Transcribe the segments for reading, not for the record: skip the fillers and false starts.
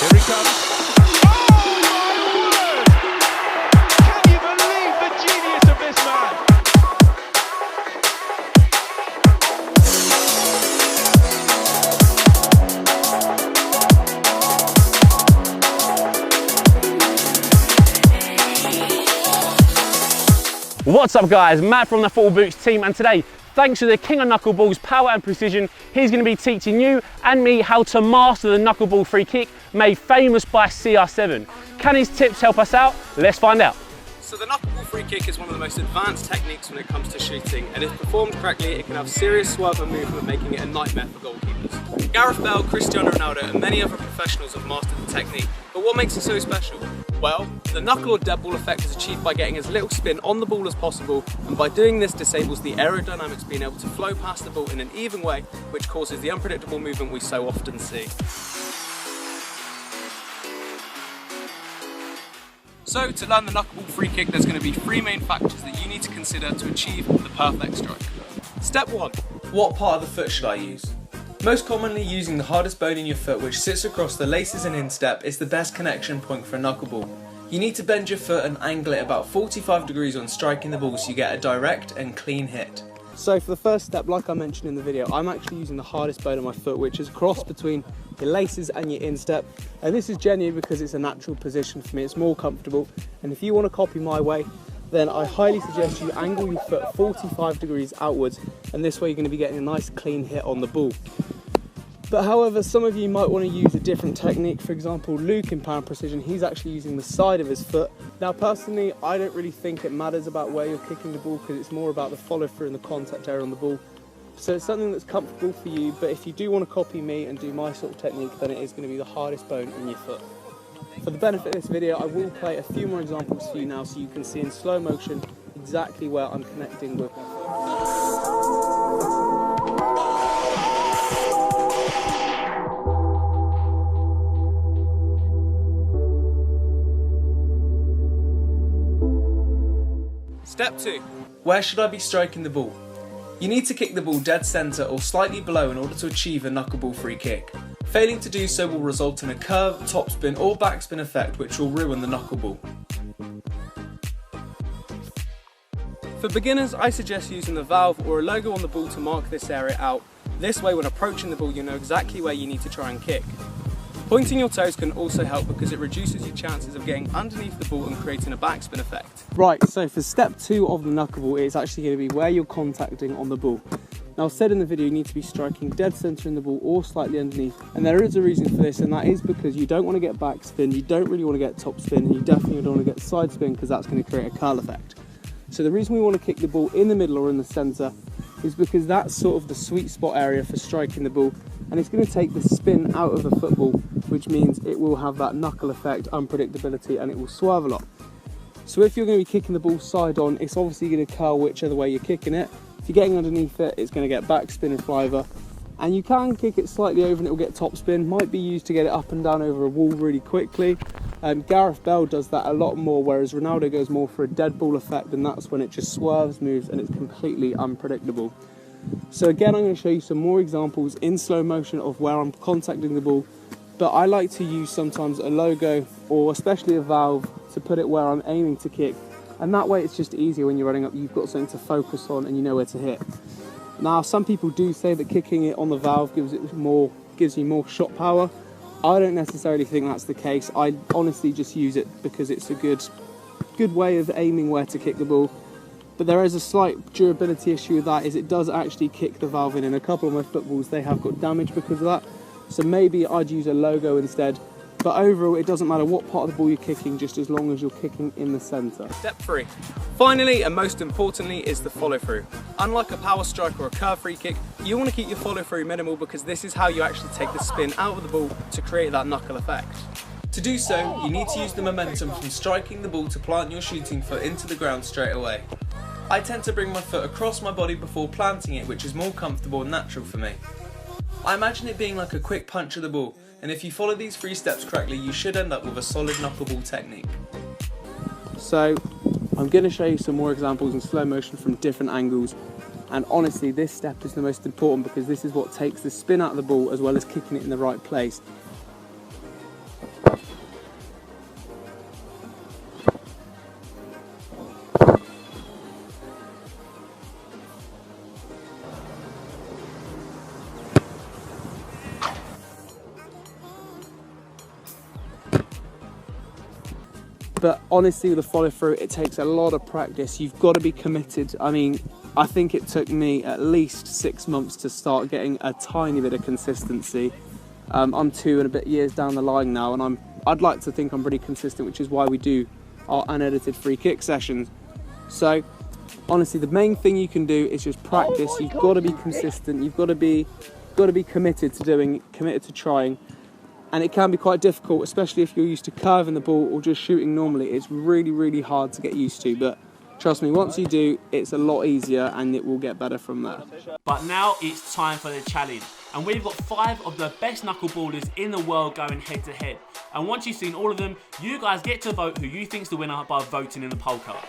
Here he comes. Oh my word! Can you believe the genius of this man? What's up guys, Matt from the Football Boots team, and today, thanks to the king of knuckleball's power and precision, he's going to be teaching you and me how to master the knuckleball free kick made famous by CR7. Can his tips help us out? Let's find out. So the knuckleball free kick is one of the most advanced techniques when it comes to shooting, and if performed correctly it can have serious swerve and movement, making it a nightmare for goalkeepers. Gareth Bale, Cristiano Ronaldo and many other professionals have mastered the technique, but what makes it so special? Well, the knuckle or dead ball effect is achieved by getting as little spin on the ball as possible, and by doing this disables the aerodynamics being able to flow past the ball in an even way, which causes the unpredictable movement we so often see. So to learn the knuckleball free kick, there's going to be three main factors that you need to consider to achieve the perfect strike. Step 1. What part of the foot should I use? Most commonly using the hardest bone in your foot, which sits across the laces and instep, is the best connection point for a knuckleball. You need to bend your foot and angle it about 45 degrees when striking the ball so you get a direct and clean hit. So for the first step, like I mentioned in the video, I'm actually using the hardest bone of my foot, which is crossed between your laces and your instep. And this is genuine because it's a natural position for me, it's more comfortable. And if you want to copy my way, then I highly suggest you angle your foot 45 degrees outwards, and this way you're going to be getting a nice clean hit on the ball. But however, some of you might want to use a different technique. For example, Luke in Power and Precision, he's actually using the side of his foot. Now personally, I don't really think it matters about where you're kicking the ball, because it's more about the follow through and the contact area on the ball. So it's something that's comfortable for you, but if you do want to copy me and do my sort of technique, then it is going to be the hardest bone in your foot. For the benefit of this video, I will play a few more examples for you now so you can see in slow motion exactly where I'm connecting with my foot. Step 2. Where should I be striking the ball? You need to kick the ball dead centre or slightly below in order to achieve a knuckleball free kick. Failing to do so will result in a curve, topspin or backspin effect, which will ruin the knuckleball. For beginners, I suggest using the valve or a logo on the ball to mark this area out. This way when approaching the ball you know exactly where you need to try and kick. Pointing your toes can also help because it reduces your chances of getting underneath the ball and creating a backspin effect. Right, so for step 2 of the knuckleball, it's actually going to be where you're contacting on the ball. Now, I've said in the video you need to be striking dead centre in the ball or slightly underneath, and there is a reason for this, and that is because you don't want to get backspin, you don't really want to get topspin, and you definitely don't want to get side spin because that's going to create a curl effect. So the reason we want to kick the ball in the middle or in the centre is because that's sort of the sweet spot area for striking the ball, and it's going to take the spin out of the football, which means it will have that knuckle effect, unpredictability, and it will swerve a lot. So if you're going to be kicking the ball side on, it's obviously going to curl whichever way you're kicking it. If you're getting underneath it, it's going to get backspin and fly over. And you can kick it slightly over and it will get topspin. Might be used to get it up and down over a wall really quickly. Gareth Bale does that a lot more, whereas Ronaldo goes more for a dead ball effect, and that's when it just swerves, moves, and it's completely unpredictable. So again, I'm going to show you some more examples in slow motion of where I'm contacting the ball, but I like to use sometimes a logo or especially a valve to put it where I'm aiming to kick, and that way it's just easier when you're running up, you've got something to focus on and you know where to hit. Now, some people do say that kicking it on the valve gives you more shot power. I don't necessarily think that's the case. I honestly just use it because it's a good way of aiming where to kick the ball. But there is a slight durability issue with that, is it does actually kick the valve in. In a couple of my footballs they have got damage because of that. So maybe I'd use a logo instead. But overall, it doesn't matter what part of the ball you're kicking, just as long as you're kicking in the centre. Step 3. Finally, and most importantly, is the follow through. Unlike a power strike or a curve free kick, you want to keep your follow through minimal because this is how you actually take the spin out of the ball to create that knuckle effect. To do so, you need to use the momentum from striking the ball to plant your shooting foot into the ground straight away. I tend to bring my foot across my body before planting it, which is more comfortable and natural for me. I imagine it being like a quick punch of the ball, and if you follow these 3 steps correctly, you should end up with a solid knuckleball technique. So I'm going to show you some more examples in slow motion from different angles, and honestly this step is the most important because this is what takes the spin out of the ball as well as kicking it in the right place. But honestly, with the follow through, it takes a lot of practice. You've got to be committed. I mean, I think it took me at least 6 months to start getting a tiny bit of consistency. I'm 2 and a bit years down the line now, and I'd like to think I'm pretty consistent, which is why we do our unedited free kick sessions. So honestly, the main thing you can do is just practice. You've got to be consistent. You've got to be committed to trying. And it can be quite difficult, especially if you're used to curving the ball or just shooting normally. It's really, really hard to get used to, but trust me, once you do, it's a lot easier and it will get better from there. But now it's time for the challenge. And we've got 5 of the best knuckleballers in the world going head to head. And once you've seen all of them, you guys get to vote who you think's the winner by voting in the poll card.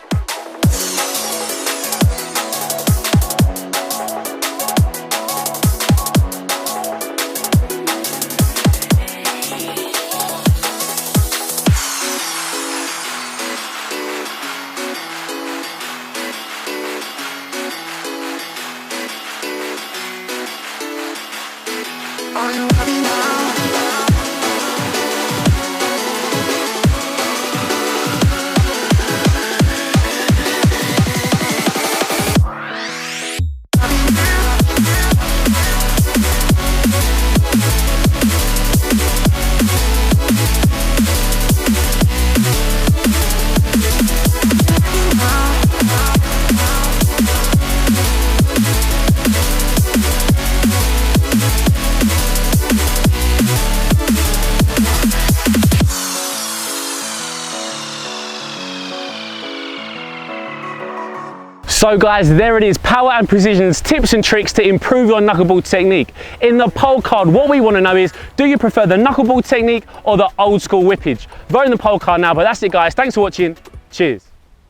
So guys, there it is, Power and Precision's tips and tricks to improve your knuckleball technique. In the poll card, what we want to know is, do you prefer the knuckleball technique or the old school whippage? Vote in the poll card now, but that's it guys, thanks for watching, cheers.